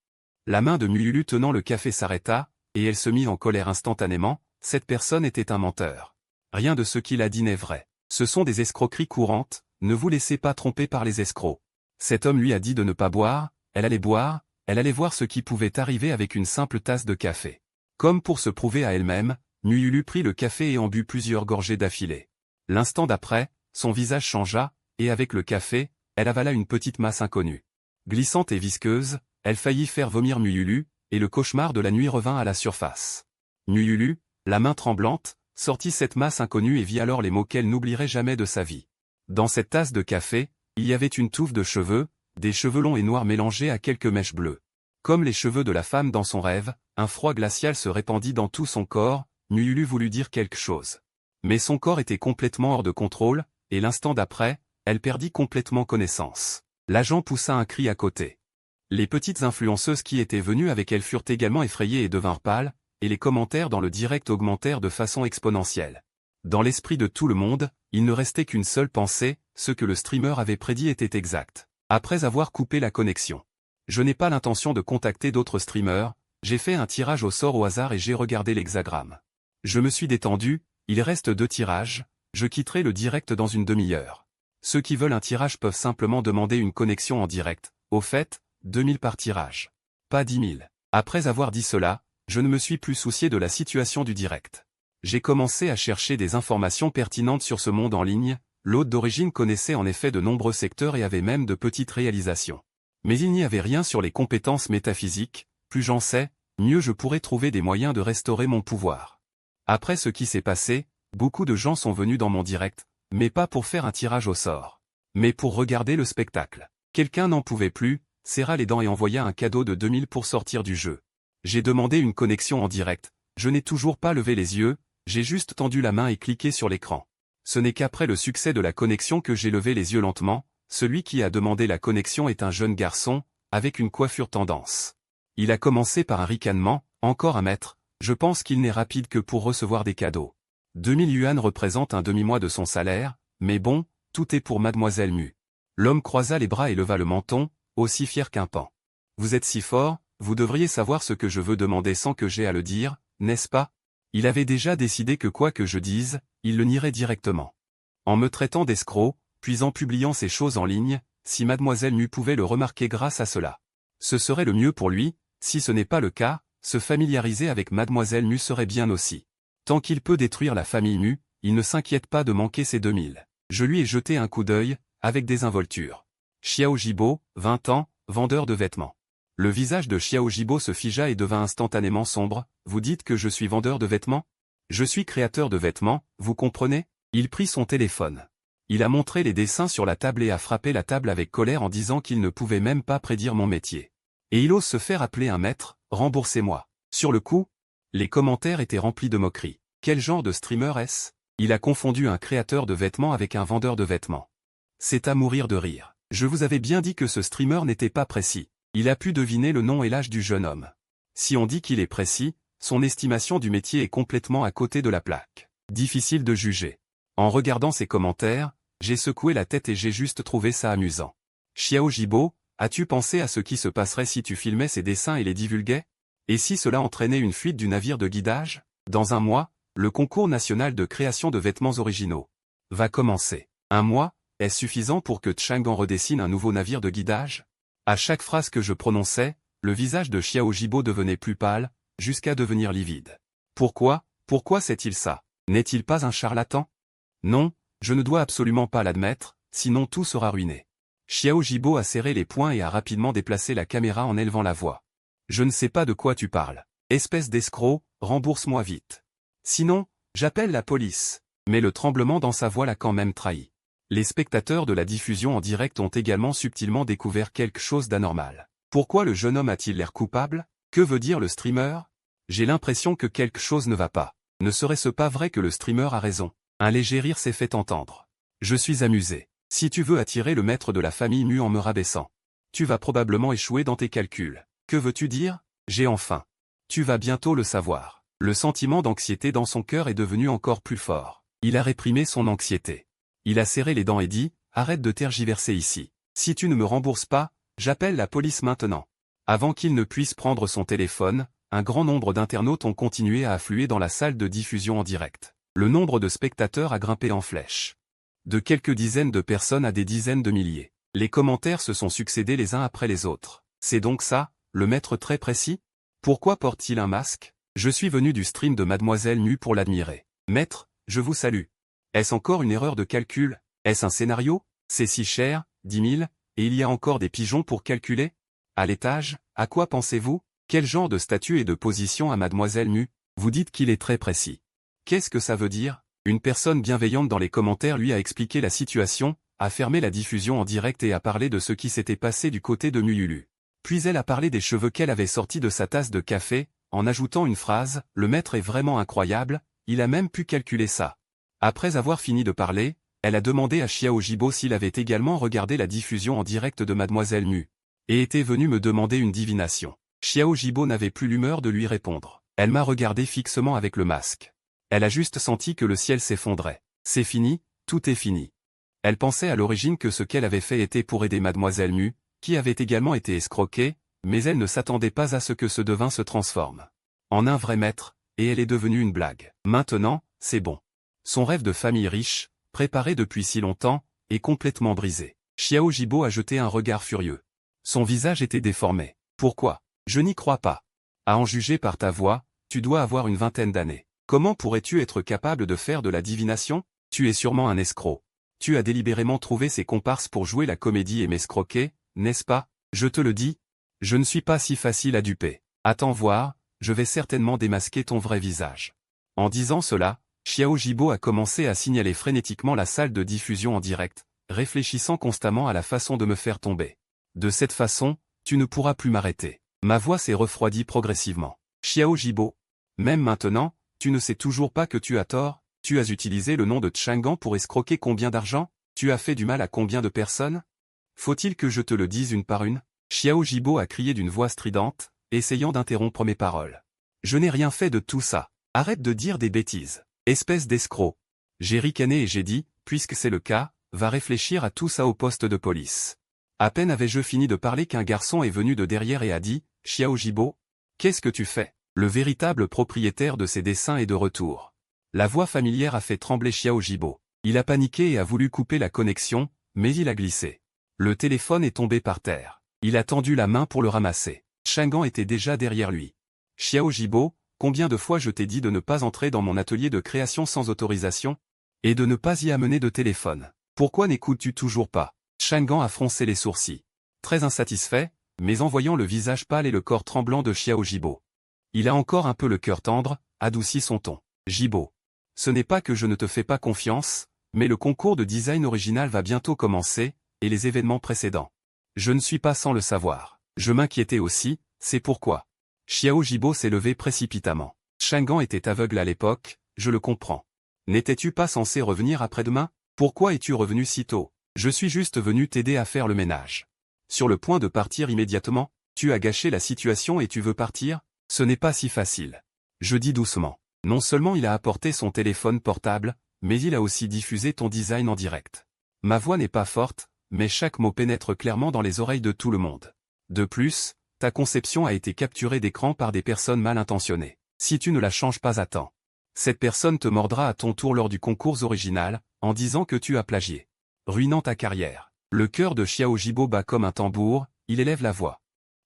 La main de Mululu tenant le café s'arrêta, et elle se mit en colère instantanément, cette personne était un menteur. Rien de ce qu'il a dit n'est vrai. Ce sont des escroqueries courantes, ne vous laissez pas tromper par les escrocs. Cet homme lui a dit de ne pas boire, elle allait voir ce qui pouvait arriver avec une simple tasse de café. Comme pour se prouver à elle-même, Mululu prit le café et en but plusieurs gorgées d'affilée. L'instant d'après, son visage changea, et avec le café, elle avala une petite masse inconnue. Glissante et visqueuse, elle faillit faire vomir Mululu, et le cauchemar de la nuit revint à la surface. Mululu, la main tremblante, sortit cette masse inconnue et vit alors les mots qu'elle n'oublierait jamais de sa vie. Dans cette tasse de café, il y avait une touffe de cheveux, des cheveux longs et noirs mélangés à quelques mèches bleues. Comme les cheveux de la femme dans son rêve, un froid glacial se répandit dans tout son corps, Mululu voulut dire quelque chose. Mais son corps était complètement hors de contrôle, et l'instant d'après, elle perdit complètement connaissance. L'agent poussa un cri à côté. Les petites influenceuses qui étaient venues avec elle furent également effrayées et devinrent pâles, et les commentaires dans le direct augmentèrent de façon exponentielle. Dans l'esprit de tout le monde, il ne restait qu'une seule pensée, ce que le streamer avait prédit était exact. Après avoir coupé la connexion. Je n'ai pas l'intention de contacter d'autres streamers, j'ai fait un tirage au sort au hasard et j'ai regardé l'hexagramme. Je me suis détendu, il reste 2 tirages, je quitterai le direct dans une demi-heure. Ceux qui veulent un tirage peuvent simplement demander une connexion en direct, au fait, 2000 par tirage. Pas 10 000. Après avoir dit cela, je ne me suis plus soucié de la situation du direct. J'ai commencé à chercher des informations pertinentes sur ce monde en ligne, l'hôte d'origine connaissait en effet de nombreux secteurs et avait même de petites réalisations. Mais il n'y avait rien sur les compétences métaphysiques, plus j'en sais, mieux je pourrais trouver des moyens de restaurer mon pouvoir. Après ce qui s'est passé, beaucoup de gens sont venus dans mon direct, mais pas pour faire un tirage au sort. Mais pour regarder le spectacle. Quelqu'un n'en pouvait plus, serra les dents et envoya un cadeau de 2000 pour sortir du jeu. J'ai demandé une connexion en direct, je n'ai toujours pas levé les yeux, j'ai juste tendu la main et cliqué sur l'écran. Ce n'est qu'après le succès de la connexion que j'ai levé les yeux lentement, celui qui a demandé la connexion est un jeune garçon, avec une coiffure tendance. Il a commencé par un ricanement, encore un maître, je pense qu'il n'est rapide que pour recevoir des cadeaux. 2000 yuan représente un demi-mois de son salaire, mais bon, tout est pour Mademoiselle Mu. L'homme croisa les bras et leva le menton, aussi fier qu'un paon. Vous êtes si fort, vous devriez savoir ce que je veux demander sans que j'aie à le dire, n'est-ce pas? Il avait déjà décidé que quoi que je dise, il le nierait directement. En me traitant d'escroc, puis en publiant ces choses en ligne, si Mademoiselle Mu pouvait le remarquer grâce à cela. Ce serait le mieux pour lui, si ce n'est pas le cas, se familiariser avec Mademoiselle Mu serait bien aussi. Tant qu'il peut détruire la famille Mu, il ne s'inquiète pas de manquer ses 2000. Je lui ai jeté un coup d'œil, avec désinvolture. Xiao Jibo, 20 ans, vendeur de vêtements. Le visage de Xiao Jibo se figea et devint instantanément sombre. Vous dites que je suis vendeur de vêtements? Je suis créateur de vêtements, vous comprenez? Il prit son téléphone. Il a montré les dessins sur la table et a frappé la table avec colère en disant qu'il ne pouvait même pas prédire mon métier. Et il ose se faire appeler un maître, remboursez-moi. Sur le coup, les commentaires étaient remplis de moqueries. Quel genre de streamer est-ce? Il a confondu un créateur de vêtements avec un vendeur de vêtements. C'est à mourir de rire. Je vous avais bien dit que ce streamer n'était pas précis. Il a pu deviner le nom et l'âge du jeune homme. Si on dit qu'il est précis, son estimation du métier est complètement à côté de la plaque. Difficile de juger. En regardant ses commentaires, j'ai secoué la tête et j'ai juste trouvé ça amusant. Xiao Jibo, as-tu pensé à ce qui se passerait si tu filmais ces dessins et les divulguais? Et si cela entraînait une fuite du navire de guidage? Dans un mois, le concours national de création de vêtements originaux va commencer. Un mois, est-ce suffisant pour que Chang'an redessine un nouveau navire de guidage? À chaque phrase que je prononçais, le visage de Xiao Jibo devenait plus pâle, jusqu'à devenir livide. Pourquoi sait-il ça? N'est-il pas un charlatan? Non, je ne dois absolument pas l'admettre, sinon tout sera ruiné. Xiao Jibo a serré les poings et a rapidement déplacé la caméra en élevant la voix. Je ne sais pas de quoi tu parles. Espèce d'escroc, rembourse-moi vite. Sinon, j'appelle la police. Mais le tremblement dans sa voix l'a quand même trahi. Les spectateurs de la diffusion en direct ont également subtilement découvert quelque chose d'anormal. Pourquoi le jeune homme a-t-il l'air coupable? Que veut dire le streamer? J'ai l'impression que quelque chose ne va pas. Ne serait-ce pas vrai que le streamer a raison? Un léger rire s'est fait entendre. Je suis amusé. Si tu veux attirer le maître de la famille Mu en me rabaissant, tu vas probablement échouer dans tes calculs. Que veux-tu dire? J'ai enfin. Tu vas bientôt le savoir. Le sentiment d'anxiété dans son cœur est devenu encore plus fort. Il a réprimé son anxiété. Il a serré les dents et dit, arrête de tergiverser ici. Si tu ne me rembourses pas, j'appelle la police maintenant. Avant qu'il ne puisse prendre son téléphone, un grand nombre d'internautes ont continué à affluer dans la salle de diffusion en direct. Le nombre de spectateurs a grimpé en flèche. De quelques dizaines de personnes à des dizaines de milliers. Les commentaires se sont succédés les uns après les autres. C'est donc ça, le maître très précis? Pourquoi porte-t-il un masque? Je suis venu du stream de Mademoiselle Mu pour l'admirer. Maître, je vous salue. Est-ce encore une erreur de calcul? Est-ce un scénario? C'est si cher, 10 000, et il y a encore des pigeons pour calculer? À l'étage, à quoi pensez-vous? Quel genre de statut et de position a Mademoiselle Mu? Vous dites qu'il est très précis. Qu'est-ce que ça veut dire? Une personne bienveillante dans les commentaires lui a expliqué la situation, a fermé la diffusion en direct et a parlé de ce qui s'était passé du côté de Muyulu. Puis elle a parlé des cheveux qu'elle avait sortis de sa tasse de café, en ajoutant une phrase, le maître est vraiment incroyable, il a même pu calculer ça. Après avoir fini de parler, elle a demandé à Xiao Jibo s'il avait également regardé la diffusion en direct de Mademoiselle Mu, et était venu me demander une divination. Xiao Jibo n'avait plus l'humeur de lui répondre. Elle m'a regardé fixement avec le masque. Elle a juste senti que le ciel s'effondrait. C'est fini, tout est fini. Elle pensait à l'origine que ce qu'elle avait fait était pour aider Mademoiselle Mu, qui avait également été escroquée, mais elle ne s'attendait pas à ce que ce devin se transforme en un vrai maître, et elle est devenue une blague. Maintenant, c'est bon. Son rêve de famille riche, préparé depuis si longtemps, est complètement brisé. Xiao Jibo a jeté un regard furieux. Son visage était déformé. Pourquoi? Je n'y crois pas. À en juger par ta voix, tu dois avoir une vingtaine d'années. Comment pourrais-tu être capable de faire de la divination? Tu es sûrement un escroc. Tu as délibérément trouvé ces comparses pour jouer la comédie et m'escroquer, n'est-ce pas? Je te le dis. Je ne suis pas si facile à duper. Attends voir, je vais certainement démasquer ton vrai visage. En disant cela, Xiao Jibo a commencé à signaler frénétiquement la salle de diffusion en direct, réfléchissant constamment à la façon de me faire tomber. De cette façon, tu ne pourras plus m'arrêter. Ma voix s'est refroidie progressivement. Xiao Jibo. Même maintenant, tu ne sais toujours pas que tu as tort, tu as utilisé le nom de Chang'an pour escroquer combien d'argent? Tu as fait du mal à combien de personnes? Faut-il que je te le dise une par une? Xiao Jibo a crié d'une voix stridente, essayant d'interrompre mes paroles. Je n'ai rien fait de tout ça. Arrête de dire des bêtises. Espèce d'escroc. J'ai ricané et j'ai dit, puisque c'est le cas, va réfléchir à tout ça au poste de police. À peine avais-je fini de parler qu'un garçon est venu de derrière et a dit, Xiao Jibo, qu'est-ce que tu fais? Le véritable propriétaire de ces dessins est de retour. La voix familière a fait trembler Xiao Jibo. Il a paniqué et a voulu couper la connexion, mais il a glissé. Le téléphone est tombé par terre. Il a tendu la main pour le ramasser. Chang'an était déjà derrière lui. Xiao Jibo, combien de fois je t'ai dit de ne pas entrer dans mon atelier de création sans autorisation? Et de ne pas y amener de téléphone. Pourquoi n'écoutes-tu toujours pas? Chang'an a froncé les sourcils. Très insatisfait, mais en voyant le visage pâle et le corps tremblant de Xiao Jibo. Il a encore un peu le cœur tendre, adoucit son ton. Jibo. Ce n'est pas que je ne te fais pas confiance, mais le concours de design original va bientôt commencer, et les événements précédents. Je ne suis pas sans le savoir. Je m'inquiétais aussi, c'est pourquoi. Xiao Jibo s'est levé précipitamment. Chang'an était aveugle à l'époque, je le comprends. N'étais-tu pas censé revenir après-demain? Pourquoi es-tu revenu si tôt? Je suis juste venu t'aider à faire le ménage. Sur le point de partir immédiatement, tu as gâché la situation et tu veux partir? Ce n'est pas si facile. Je dis doucement. Non seulement il a apporté son téléphone portable, mais il a aussi diffusé ton design en direct. Ma voix n'est pas forte, mais chaque mot pénètre clairement dans les oreilles de tout le monde. De plus, ta conception a été capturée d'écran par des personnes mal intentionnées. Si tu ne la changes pas à temps, cette personne te mordra à ton tour lors du concours original, en disant que tu as plagié, ruinant ta carrière. Le cœur de Xiao Jibo bat comme un tambour, il élève la voix,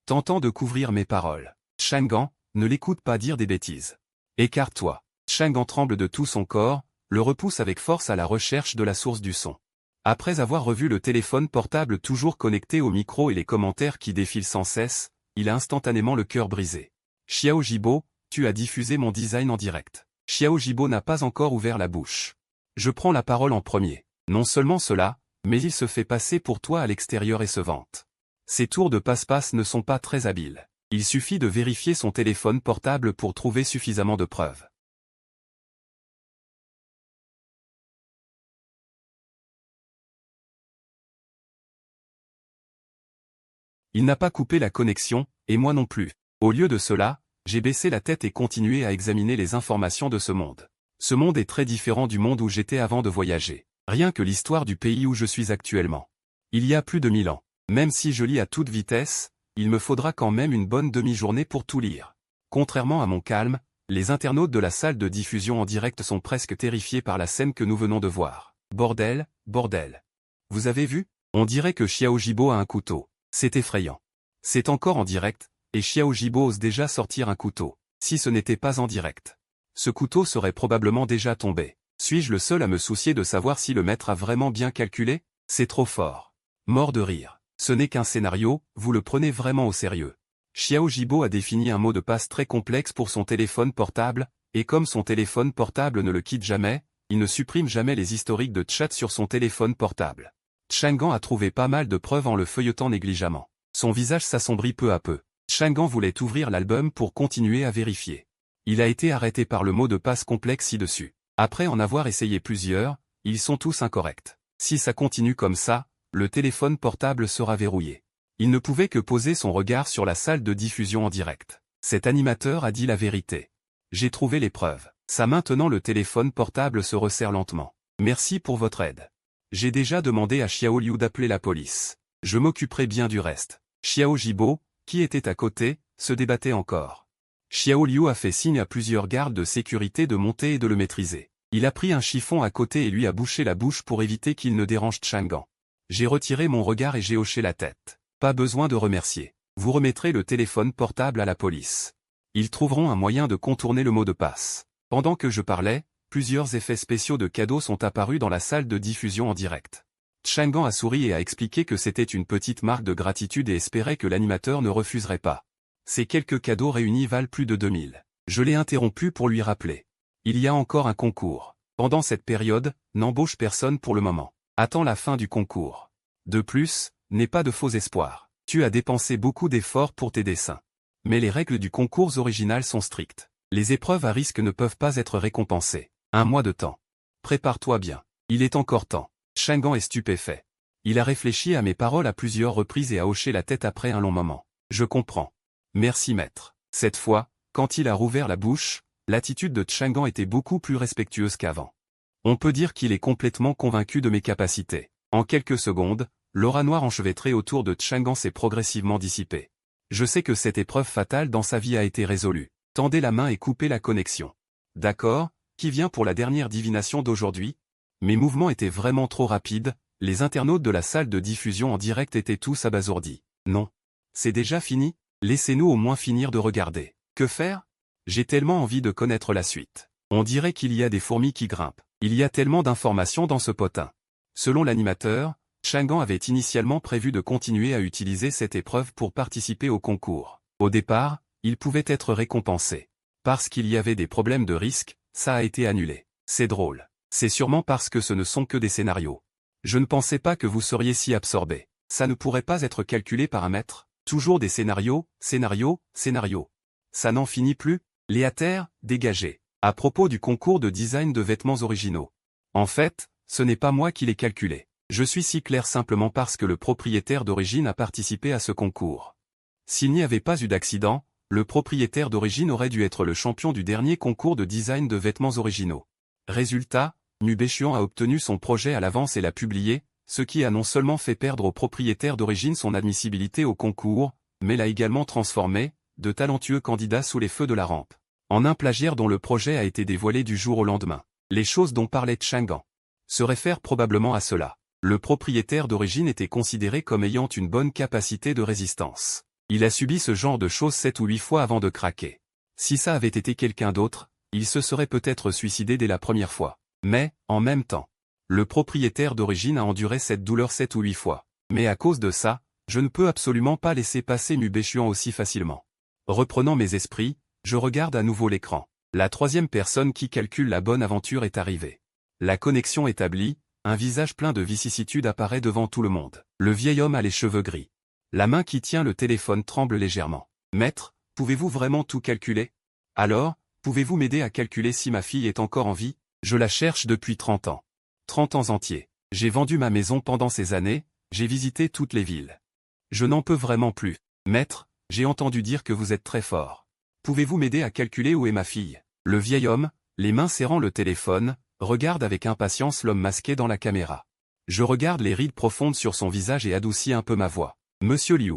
tentant de couvrir mes paroles. Chang'an, ne l'écoute pas dire des bêtises. Écarte-toi. Chang'an tremble de tout son corps, le repousse avec force à la recherche de la source du son. Après avoir revu le téléphone portable toujours connecté au micro et les commentaires qui défilent sans cesse, il a instantanément le cœur brisé. Xiao Jibo, tu as diffusé mon design en direct. Xiao Jibo n'a pas encore ouvert la bouche. Je prends la parole en premier. Non seulement cela, mais il se fait passer pour toi à l'extérieur et se vante. Ces tours de passe-passe ne sont pas très habiles. Il suffit de vérifier son téléphone portable pour trouver suffisamment de preuves. Il n'a pas coupé la connexion, et moi non plus. Au lieu de cela, j'ai baissé la tête et continué à examiner les informations de ce monde. Ce monde est très différent du monde où j'étais avant de voyager. Rien que l'histoire du pays où je suis actuellement. Il y a plus de 1000 ans. Même si je lis à toute vitesse, il me faudra quand même une bonne demi-journée pour tout lire. Contrairement à mon calme, les internautes de la salle de diffusion en direct sont presque terrifiés par la scène que nous venons de voir. Bordel, bordel. Vous avez vu? On dirait que Xiao Jibo a un couteau. C'est effrayant. C'est encore en direct, et Xiao Jibo ose déjà sortir un couteau. Si ce n'était pas en direct, ce couteau serait probablement déjà tombé. Suis-je le seul à me soucier de savoir si le maître a vraiment bien calculé? C'est trop fort. Mort de rire. Ce n'est qu'un scénario, vous le prenez vraiment au sérieux. Xiao Jibo a défini un mot de passe très complexe pour son téléphone portable, et comme son téléphone portable ne le quitte jamais, il ne supprime jamais les historiques de chat sur son téléphone portable. Chang'an a trouvé pas mal de preuves en le feuilletant négligemment. Son visage s'assombrit peu à peu. Chang'an voulait ouvrir l'album pour continuer à vérifier. Il a été arrêté par le mot de passe complexe ci-dessus. Après en avoir essayé plusieurs, ils sont tous incorrects. Si ça continue comme ça, le téléphone portable sera verrouillé. Il ne pouvait que poser son regard sur la salle de diffusion en direct. Cet animateur a dit la vérité. J'ai trouvé les preuves. Ça maintenant le téléphone portable se resserre lentement. Merci pour votre aide. J'ai déjà demandé à Xiao Liu d'appeler la police. Je m'occuperai bien du reste. Xiao Jibo, qui était à côté, se débattait encore. Xiao Liu a fait signe à plusieurs gardes de sécurité de monter et de le maîtriser. Il a pris un chiffon à côté et lui a bouché la bouche pour éviter qu'il ne dérange Chang'an. J'ai retiré mon regard et j'ai hoché la tête. Pas besoin de remercier. Vous remettrez le téléphone portable à la police. Ils trouveront un moyen de contourner le mot de passe. Pendant que je parlais, plusieurs effets spéciaux de cadeaux sont apparus dans la salle de diffusion en direct. Chang'an a souri et a expliqué que c'était une petite marque de gratitude et espérait que l'animateur ne refuserait pas. Ces quelques cadeaux réunis valent plus de 2000. Je l'ai interrompu pour lui rappeler. Il y a encore un concours. Pendant cette période, n'embauche personne pour le moment. Attends la fin du concours. De plus, n'aie pas de faux espoirs. Tu as dépensé beaucoup d'efforts pour tes dessins. Mais les règles du concours original sont strictes. Les épreuves à risque ne peuvent pas être récompensées. 1 mois de temps. Prépare-toi bien. Il est encore temps. Chang'an est stupéfait. Il a réfléchi à mes paroles à plusieurs reprises et a hoché la tête après un long moment. Je comprends. Merci maître. Cette fois, quand il a rouvert la bouche, l'attitude de Chang'an était beaucoup plus respectueuse qu'avant. On peut dire qu'il est complètement convaincu de mes capacités. En quelques secondes, l'aura noire enchevêtrée autour de Chang'an s'est progressivement dissipée. Je sais que cette épreuve fatale dans sa vie a été résolue. Tendez la main et coupez la connexion. D'accord, qui vient pour la dernière divination d'aujourd'hui? Mes mouvements étaient vraiment trop rapides, les internautes de la salle de diffusion en direct étaient tous abasourdis. Non. C'est déjà fini? Laissez-nous au moins finir de regarder. Que faire? J'ai tellement envie de connaître la suite. On dirait qu'il y a des fourmis qui grimpent. Il y a tellement d'informations dans ce potin. Selon l'animateur, Chang'an avait initialement prévu de continuer à utiliser cette épreuve pour participer au concours. Au départ, il pouvait être récompensé. Parce qu'il y avait des problèmes de risque, ça a été annulé. C'est drôle. C'est sûrement parce que ce ne sont que des scénarios. Je ne pensais pas que vous seriez si absorbé. Ça ne pourrait pas être calculé par un maître. Toujours des scénarios, scénarios, scénarios. Ça n'en finit plus. Léater, dégagez. À propos du concours de design de vêtements originaux. En fait, ce n'est pas moi qui l'ai calculé. Je suis si clair simplement parce que le propriétaire d'origine a participé à ce concours. S'il n'y avait pas eu d'accident, le propriétaire d'origine aurait dû être le champion du dernier concours de design de vêtements originaux. Résultat, Mubeshuan a obtenu son projet à l'avance et l'a publié, ce qui a non seulement fait perdre au propriétaire d'origine son admissibilité au concours, mais l'a également transformé, de talentueux candidats sous les feux de la rampe, en un plagiaire dont le projet a été dévoilé du jour au lendemain. Les choses dont parlait Chang'an se réfèrent probablement à cela. Le propriétaire d'origine était considéré comme ayant une bonne capacité de résistance. Il a subi ce genre de choses 7 ou 8 fois avant de craquer. Si ça avait été quelqu'un d'autre, il se serait peut-être suicidé dès la première fois. Mais, en même temps, le propriétaire d'origine a enduré cette douleur 7 ou 8 fois. Mais à cause de ça, je ne peux absolument pas laisser passer Mubeshuan aussi facilement. Reprenant mes esprits, je regarde à nouveau l'écran. La troisième personne qui calcule la bonne aventure est arrivée. La connexion établie, un visage plein de vicissitudes apparaît devant tout le monde. Le vieil homme a les cheveux gris. La main qui tient le téléphone tremble légèrement. « Maître, pouvez-vous vraiment tout calculer? Alors, pouvez-vous m'aider à calculer si ma fille est encore en vie? Je la cherche depuis 30 ans. 30 ans entiers. J'ai vendu ma maison pendant ces années, j'ai visité toutes les villes. Je n'en peux vraiment plus. Maître, j'ai entendu dire que vous êtes très fort. Pouvez-vous m'aider à calculer où est ma fille? » Le vieil homme, les mains serrant le téléphone, regarde avec impatience l'homme masqué dans la caméra. Je regarde les rides profondes sur son visage et adoucis un peu ma voix. « Monsieur Liu.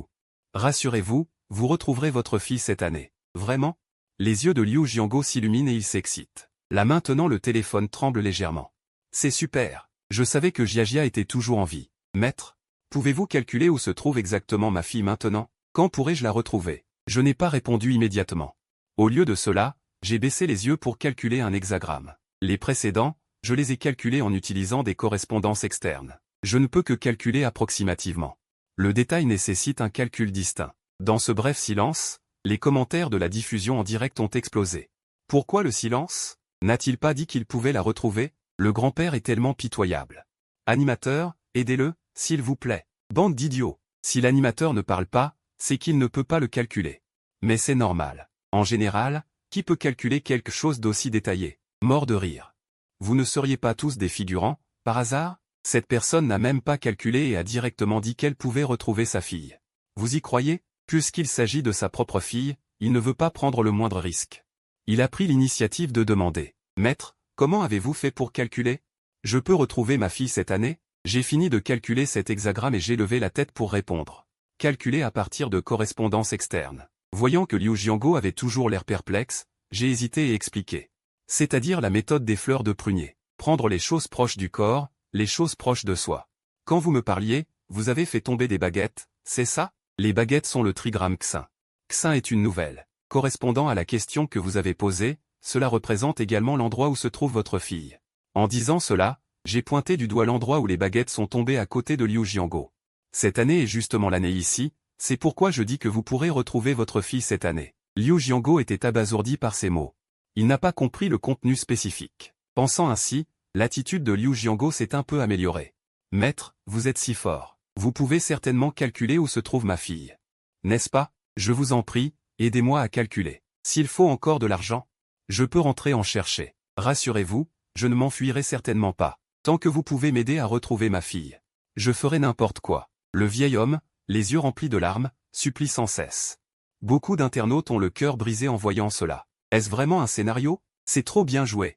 Rassurez-vous, vous retrouverez votre fille cette année. Vraiment ?» Les yeux de Liu Jianguo s'illuminent et il s'excite. La main tenant le téléphone tremble légèrement. « C'est super. Je savais que Jiajia était toujours en vie. Maître, pouvez-vous calculer où se trouve exactement ma fille maintenant? Quand pourrais-je la retrouver? » Je n'ai pas répondu immédiatement. Au lieu de cela, j'ai baissé les yeux pour calculer un hexagramme. Les précédents, je les ai calculés en utilisant des correspondances externes. Je ne peux que calculer approximativement. Le détail nécessite un calcul distinct. Dans ce bref silence, les commentaires de la diffusion en direct ont explosé. Pourquoi le silence? N'a-t-il pas dit qu'il pouvait la retrouver? Le grand-père est tellement pitoyable. Animateur, aidez-le, s'il vous plaît. Bande d'idiots. Si l'animateur ne parle pas, c'est qu'il ne peut pas le calculer. Mais c'est normal. En général, qui peut calculer quelque chose d'aussi détaillé? Mort de rire. Vous ne seriez pas tous des figurants, par hasard? Cette personne n'a même pas calculé et a directement dit qu'elle pouvait retrouver sa fille. Vous y croyez? Puisqu'il s'agit de sa propre fille, il ne veut pas prendre le moindre risque. Il a pris l'initiative de demander. « Maître, comment avez-vous fait pour calculer? Je peux retrouver ma fille cette année? » J'ai fini de calculer cet hexagramme et j'ai levé la tête pour répondre. Calculer à partir de correspondances externes. Voyant que Liu Jianguo avait toujours l'air perplexe, j'ai hésité et expliqué. C'est-à-dire la méthode des fleurs de prunier. Prendre les choses proches du corps, les choses proches de soi. Quand vous me parliez, vous avez fait tomber des baguettes, c'est ça? Les baguettes sont le trigramme Xin. Xin est une nouvelle. Correspondant à la question que vous avez posée, cela représente également l'endroit où se trouve votre fille. En disant cela, j'ai pointé du doigt l'endroit où les baguettes sont tombées à côté de Liu Jianguo. Cette année est justement l'année ici, c'est pourquoi je dis que vous pourrez retrouver votre fille cette année. Liu Jianguo était abasourdi par ces mots. Il n'a pas compris le contenu spécifique. Pensant ainsi, l'attitude de Liu Jianguo s'est un peu améliorée. « Maître, vous êtes si fort. Vous pouvez certainement calculer où se trouve ma fille. N'est-ce pas? Je vous en prie, aidez-moi à calculer. S'il faut encore de l'argent, je peux rentrer en chercher. Rassurez-vous, je ne m'enfuirai certainement pas. Tant que vous pouvez m'aider à retrouver ma fille. Je ferai n'importe quoi. » Le vieil homme, les yeux remplis de larmes, supplie sans cesse. Beaucoup d'internautes ont le cœur brisé en voyant cela. Est-ce vraiment un scénario? C'est trop bien joué.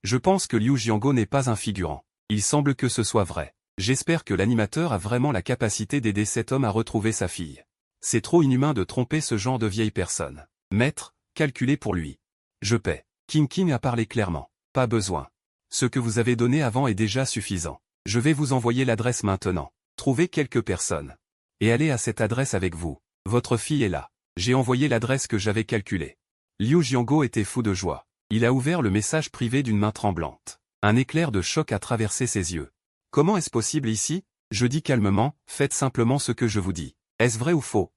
Je pense que Liu Jianguo n'est pas un figurant. Il semble que ce soit vrai. J'espère que l'animateur a vraiment la capacité d'aider cet homme à retrouver sa fille. C'est trop inhumain de tromper ce genre de vieille personne. Maître, calculez pour lui. Je paie. King a parlé clairement. Pas besoin. Ce que vous avez donné avant est déjà suffisant. Je vais vous envoyer l'adresse maintenant. Trouvez quelques personnes. Et allez à cette adresse avec vous. Votre fille est là. J'ai envoyé l'adresse que j'avais calculée. Liu Jianguo était fou de joie. Il a ouvert le message privé d'une main tremblante. Un éclair de choc a traversé ses yeux. Comment est-ce possible ici? Je dis calmement, faites simplement ce que je vous dis. Est-ce vrai ou faux?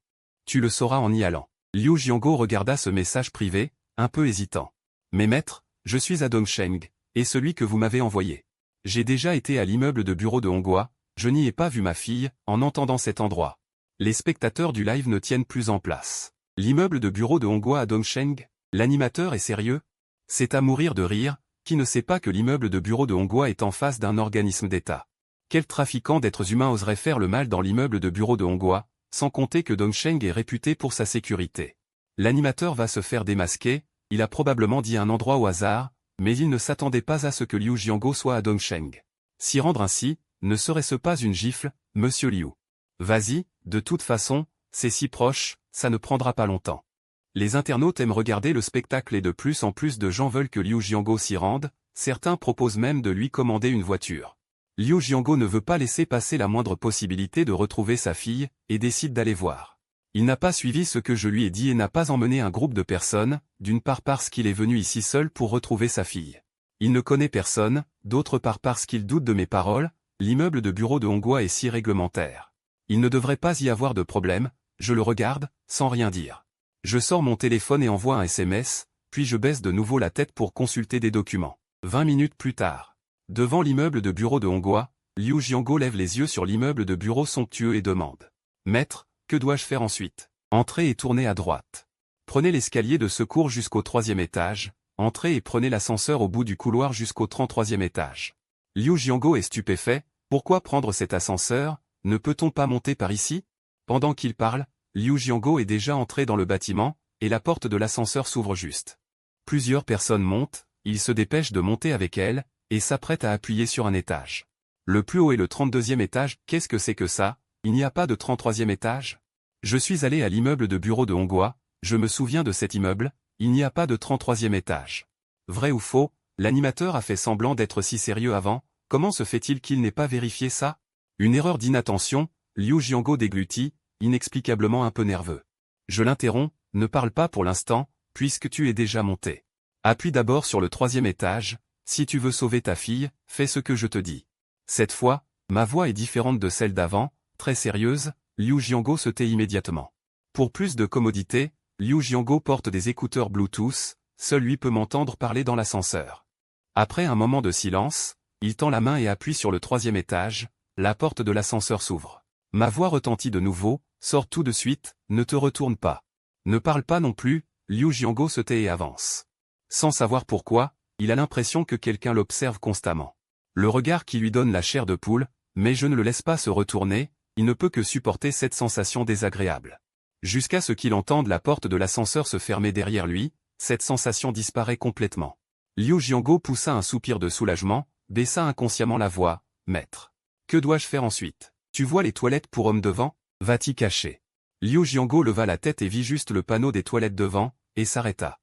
Tu le sauras en y allant. Liu Jianguo regarda ce message privé, un peu hésitant. Mais maître, je suis à Dongsheng, et celui que vous m'avez envoyé. J'ai déjà été à l'immeuble de bureau de Honghua, je n'y ai pas vu ma fille, en entendant cet endroit. Les spectateurs du live ne tiennent plus en place. L'immeuble de bureau de Honghua à Dongsheng? L'animateur est sérieux? C'est à mourir de rire, qui ne sait pas que l'immeuble de bureau de Honghua est en face d'un organisme d'État. Quel trafiquant d'êtres humains oserait faire le mal dans l'immeuble de bureau de Honghua, sans compter que Dongsheng est réputé pour sa sécurité. L'animateur va se faire démasquer, il a probablement dit un endroit au hasard, mais il ne s'attendait pas à ce que Liu Jianguo soit à Dongsheng. S'y rendre ainsi, ne serait-ce pas une gifle, monsieur Liu? Vas-y, de toute façon, c'est si proche, ça ne prendra pas longtemps. Les internautes aiment regarder le spectacle et de plus en plus de gens veulent que Liu Jianguo s'y rende, certains proposent même de lui commander une voiture. Liu Jianguo ne veut pas laisser passer la moindre possibilité de retrouver sa fille, et décide d'aller voir. Il n'a pas suivi ce que je lui ai dit et n'a pas emmené un groupe de personnes, d'une part parce qu'il est venu ici seul pour retrouver sa fille. Il ne connaît personne, d'autre part parce qu'il doute de mes paroles, l'immeuble de bureau de Honghua est si réglementaire. Il ne devrait pas y avoir de problème, je le regarde, sans rien dire. Je sors mon téléphone et envoie un SMS, puis je baisse de nouveau la tête pour consulter des documents. 20 minutes plus tard. Devant l'immeuble de bureau de Honghua, Liu Jianguo lève les yeux sur l'immeuble de bureau somptueux et demande. Maître, que dois-je faire ensuite? Entrez et tournez à droite. Prenez l'escalier de secours jusqu'au 3e étage, entrez et prenez l'ascenseur au bout du couloir jusqu'au 33e étage. Liu Jianguo est stupéfait, pourquoi prendre cet ascenseur, ne peut-on pas monter par ici? Pendant qu'il parle, Liu Jianguo est déjà entré dans le bâtiment, et la porte de l'ascenseur s'ouvre juste. Plusieurs personnes montent, il se dépêche de monter avec elle, et s'apprête à appuyer sur un étage. Le plus haut est le 32e étage, qu'est-ce que c'est que ça? Il n'y a pas de 33e étage? Je suis allé à l'immeuble de bureau de Honghua, je me souviens de cet immeuble, il n'y a pas de 33e étage. Vrai ou faux, l'animateur a fait semblant d'être si sérieux avant, comment se fait-il qu'il n'ait pas vérifié ça? Une erreur d'inattention, Liu Jianguo déglutit, inexplicablement un peu nerveux. Je l'interromps, ne parle pas pour l'instant, puisque tu es déjà monté. Appuie d'abord sur le 3e étage, si tu veux sauver ta fille, fais ce que je te dis. Cette fois, ma voix est différente de celle d'avant, très sérieuse, Liu Jianguo se tait immédiatement. Pour plus de commodité, Liu Jianguo porte des écouteurs Bluetooth, seul lui peut m'entendre parler dans l'ascenseur. Après un moment de silence, il tend la main et appuie sur le 3e étage, la porte de l'ascenseur s'ouvre. Ma voix retentit de nouveau, sors tout de suite, ne te retourne pas. Ne parle pas non plus, Liu Jianguo se tait et avance. Sans savoir pourquoi, il a l'impression que quelqu'un l'observe constamment. Le regard qui lui donne la chair de poule, mais je ne le laisse pas se retourner, il ne peut que supporter cette sensation désagréable. Jusqu'à ce qu'il entende la porte de l'ascenseur se fermer derrière lui, cette sensation disparaît complètement. Liu Jianguo poussa un soupir de soulagement, baissa inconsciemment la voix, « Maître. Que dois-je faire ensuite? Tu vois les toilettes pour hommes devant? Va t'y cacher. » Liu Jianguo leva la tête et vit juste le panneau des toilettes devant, et s'arrêta.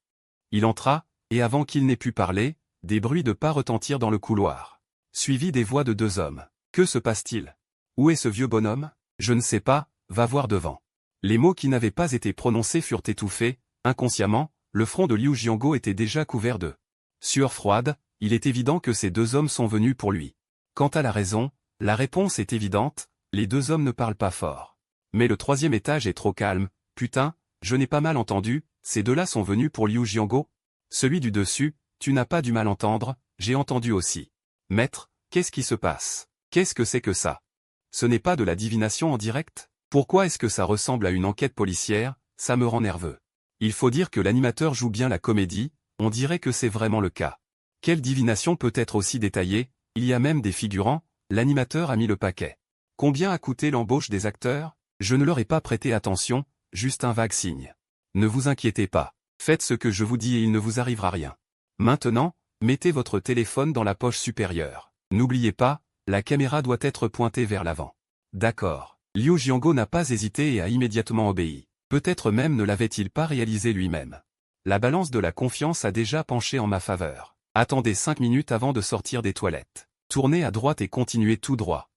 Il entra, et avant qu'il n'ait pu parler, des bruits de pas retentirent dans le couloir. Suivi des voix de 2 hommes. Que se passe-t-il? Où est ce vieux bonhomme? Je ne sais pas, va voir devant. Les mots qui n'avaient pas été prononcés furent étouffés, inconsciemment, le front de Liu Jianguo était déjà couvert de sueur froide, il est évident que ces 2 hommes sont venus pour lui. Quant à la raison, la réponse est évidente, les 2 hommes ne parlent pas fort. Mais le 3e étage est trop calme, putain, je n'ai pas mal entendu, ces 2-là sont venus pour Liu Jianguo? Celui du dessus, tu n'as pas du mal entendre, j'ai entendu aussi. Maître, qu'est-ce qui se passe? Qu'est-ce que c'est que ça? Ce n'est pas de la divination en direct? Pourquoi est-ce que ça ressemble à une enquête policière? Ça me rend nerveux. Il faut dire que l'animateur joue bien la comédie, on dirait que c'est vraiment le cas. Quelle divination peut être aussi détaillée? Il y a même des figurants, l'animateur a mis le paquet. Combien a coûté l'embauche des acteurs? Je ne leur ai pas prêté attention, juste un vague signe. Ne vous inquiétez pas, faites ce que je vous dis et il ne vous arrivera rien. Maintenant, mettez votre téléphone dans la poche supérieure. N'oubliez pas, la caméra doit être pointée vers l'avant. D'accord. Liu Jianguo n'a pas hésité et a immédiatement obéi. Peut-être même ne l'avait-il pas réalisé lui-même. La balance de la confiance a déjà penché en ma faveur. Attendez 5 minutes avant de sortir des toilettes. Tournez à droite et continuez tout droit.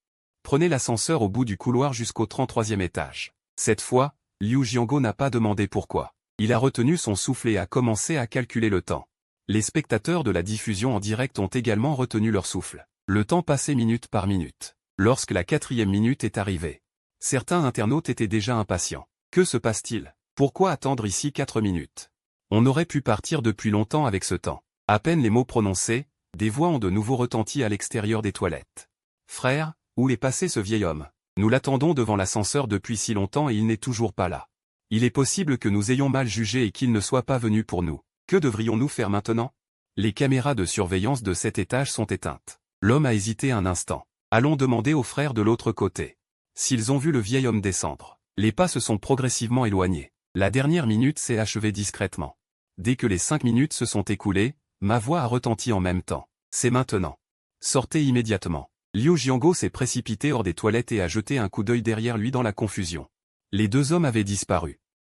Prenez l'ascenseur au bout du couloir jusqu'au 33e étage. Cette fois, Liu Jianguo n'a pas demandé pourquoi. Il a retenu son souffle et a commencé à calculer le temps. Les spectateurs de la diffusion en direct ont également retenu leur souffle. Le temps passait minute par minute. Lorsque la 4e minute est arrivée, certains internautes étaient déjà impatients. Que se passe-t-il? Pourquoi attendre ici 4 minutes? On aurait pu partir depuis longtemps avec ce temps. À peine les mots prononcés, des voix ont de nouveau retenti à l'extérieur des toilettes. Frère, où est passé ce vieil homme? Nous l'attendons devant l'ascenseur depuis si longtemps et il n'est toujours pas là. Il est possible que nous ayons mal jugé et qu'il ne soit pas venu pour nous. Que devrions-nous faire maintenant? Les caméras de surveillance de cet étage sont éteintes. L'homme a hésité un instant. Allons demander aux frères de l'autre côté s'ils ont vu le vieil homme descendre. Les pas se sont progressivement éloignés. La dernière minute s'est achevée discrètement. Dès que les 5 minutes se sont écoulées, ma voix a retenti en même temps. C'est maintenant. Sortez immédiatement. Liu Jiango s'est précipité hors des toilettes et a jeté un coup d'œil derrière lui dans la confusion. Les 2 hommes avaient disparu.